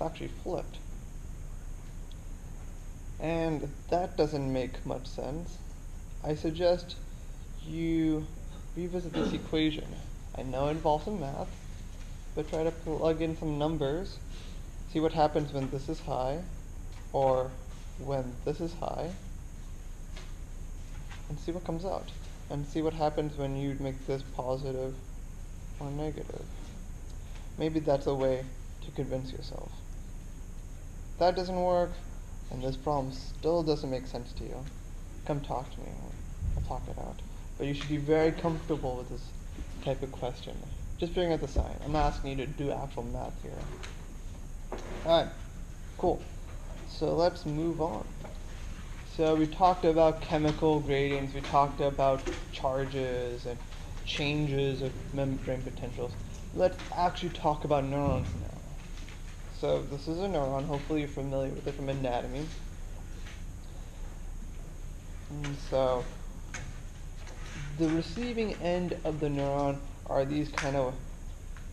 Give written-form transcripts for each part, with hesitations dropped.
It's actually flipped. And that doesn't make much sense. I suggest you revisit this equation. I know it involves some math, but try to plug in some numbers, see what happens when this is high, or when this is high, and see what comes out. And see what happens when you make this positive or negative. Maybe that's a way to convince yourself. If that doesn't work, and this problem still doesn't make sense to you, come talk to me. I'll talk it out. But you should be very comfortable with this type of question. Just figuring out the sign. I'm not asking you to do actual math here. Alright, cool. So let's move on. So we talked about chemical gradients, we talked about charges and changes of membrane potentials. Let's actually talk about neurons now. So this is a neuron, hopefully you're familiar with it from anatomy. And so the receiving end of the neuron are these kind of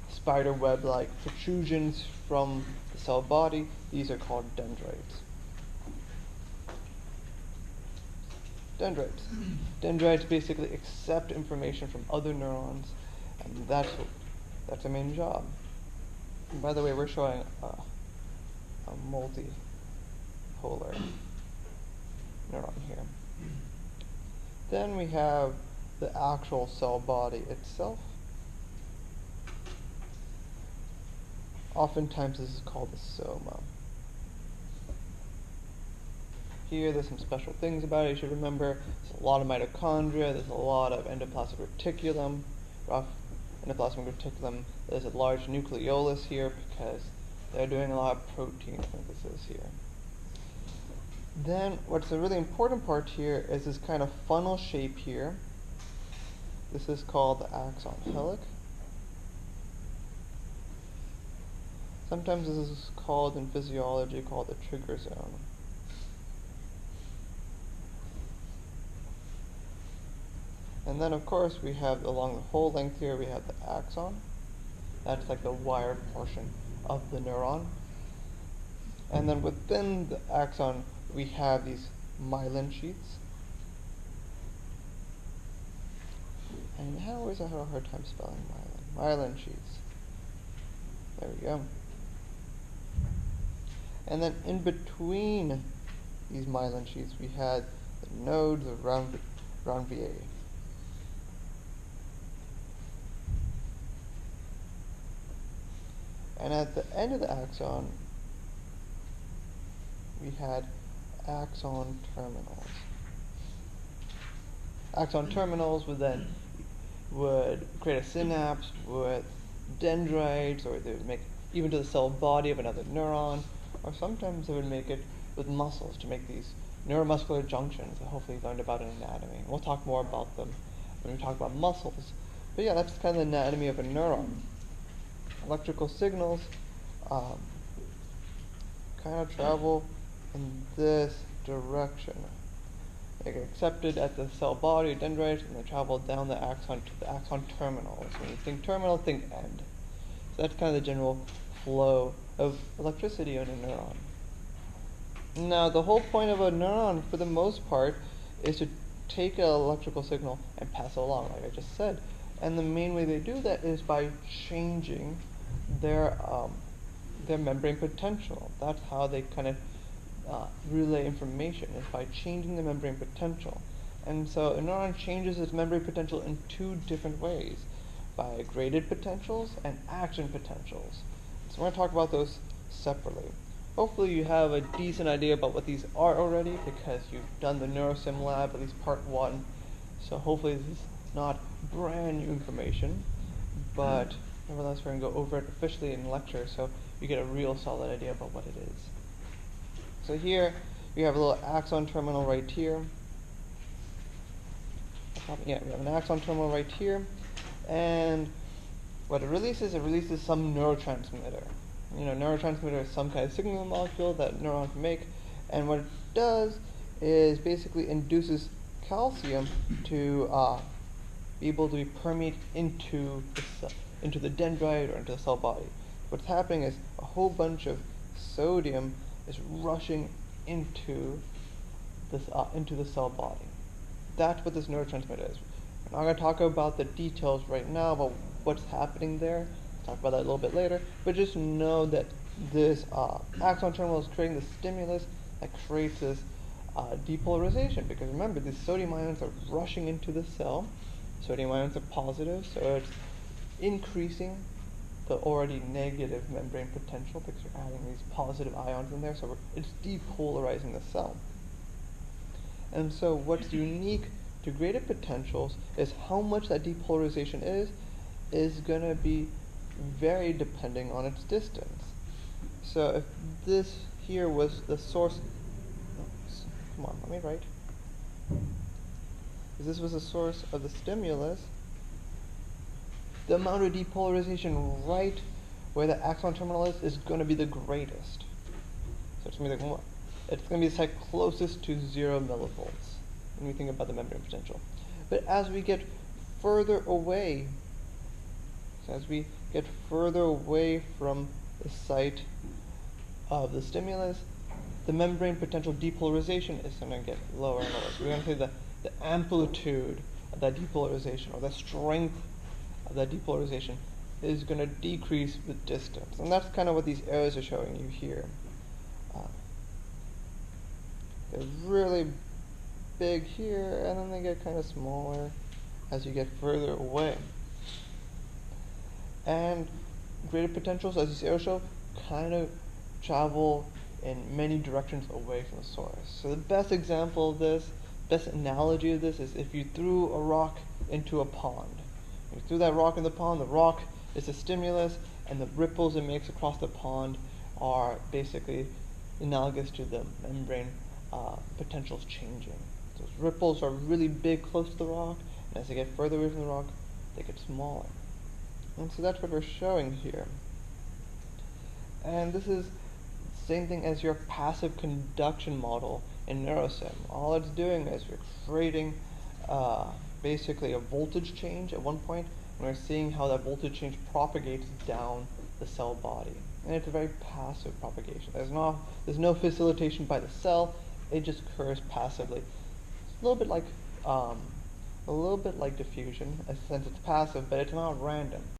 spider web-like protrusions from the cell body. These are called dendrites. Dendrites basically accept information from other neurons, and that's their main job. And by the way, we're showing a multipolar neuron here. Then we have the actual cell body itself. Oftentimes this is called the soma. Here, there's some special things about it. You should remember there's a lot of mitochondria, there's a lot of endoplasmic reticulum, rough endoplasmic reticulum. There's a large nucleolus here because they're doing a lot of protein synthesis here. Then, what's a really important part here is this kind of funnel shape here. This is called the axon helix. Sometimes this is called in physiology called the trigger zone. And then of course we have along the whole length here we have the axon. That's like the wired portion of the neuron. And then within the axon we have these myelin sheaths. And I always have a hard time spelling myelin. Myelin sheaths. There we go. And then in between these myelin sheaths we had the nodes of round VA. And at the end of the axon, we had axon terminals. Axon terminals would create a synapse with dendrites, or they would make even to the cell body of another neuron, or sometimes they would make it with muscles to make these neuromuscular junctions that hopefully you learned about in anatomy. We'll talk more about them when we talk about muscles. But yeah, that's kind of the anatomy of a neuron. Electrical signals kind of travel in this direction. They get accepted at the cell body, dendrites, and they travel down the axon to the axon terminals. When you think terminal, think end. So that's kind of the general flow of electricity in a neuron. Now, the whole point of a neuron, for the most part, is to take an electrical signal and pass it along, like I just said. And the main way they do that is by changing their membrane potential. That's how they kind of relay information, is by changing the membrane potential. And so a neuron changes its membrane potential in two different ways, by graded potentials and action potentials. So we're going to talk about those separately. Hopefully you have a decent idea about what these are already because you've done the NeuroSim lab, at least part 1. So hopefully this is not brand new information, but nevertheless we're going to go over it officially in lecture so you get a real solid idea about what it is. So here we have a little axon terminal right here. Yeah, we have an axon terminal right here, and what it releases some neurotransmitter. You know, neurotransmitter is some kind of signal molecule that neurons make, and what it does is basically induces calcium to be able to be permeate into the dendrite or into the cell body. What's happening is a whole bunch of sodium is rushing into the cell body. That's what this neurotransmitter is. I'm not going to talk about the details right now about what's happening there. I'll talk about that a little bit later. But just know that this axon terminal is creating the stimulus that creates this depolarization. Because remember, these sodium ions are rushing into the cell. Sodium ions are positive, so it's increasing the already negative membrane potential because you're adding these positive ions in there. So it's depolarizing the cell. And so what's unique to graded potentials is how much that depolarization is going to be varied depending on its distance. So if this here was the source, come on, let me write. If this was the source of the stimulus, the amount of depolarization right where the axon terminal is going to be the greatest. So it's going to be like, it's going to be the site closest to 0 millivolts when we think about the membrane potential. But as we get further away, from the site of the stimulus, the membrane potential depolarization is going to get lower and lower. So we're going to say the amplitude of that depolarization, or the strength of that depolarization, is going to decrease with distance. And that's kind of what these arrows are showing you here. They're really big here, and then they get kind of smaller as you get further away. And graded potentials, as these arrows show, kind of travel in many directions away from the source. So the best example of this, best analogy of this, is if you threw a rock into a pond. You threw that rock in the pond, the rock is the stimulus, and the ripples it makes across the pond are basically analogous to the membrane potentials changing. Those ripples are really big close to the rock, and as they get further away from the rock, they get smaller. And so that's what we're showing here. And this is the same thing as your passive conduction model in NeuroSim. All it's doing is we're creating basically a voltage change at one point, and we're seeing how that voltage change propagates down the cell body. And it's a very passive propagation. There's no facilitation by the cell. It just occurs passively. It's a little bit like diffusion, in a sense it's passive, but it's not random.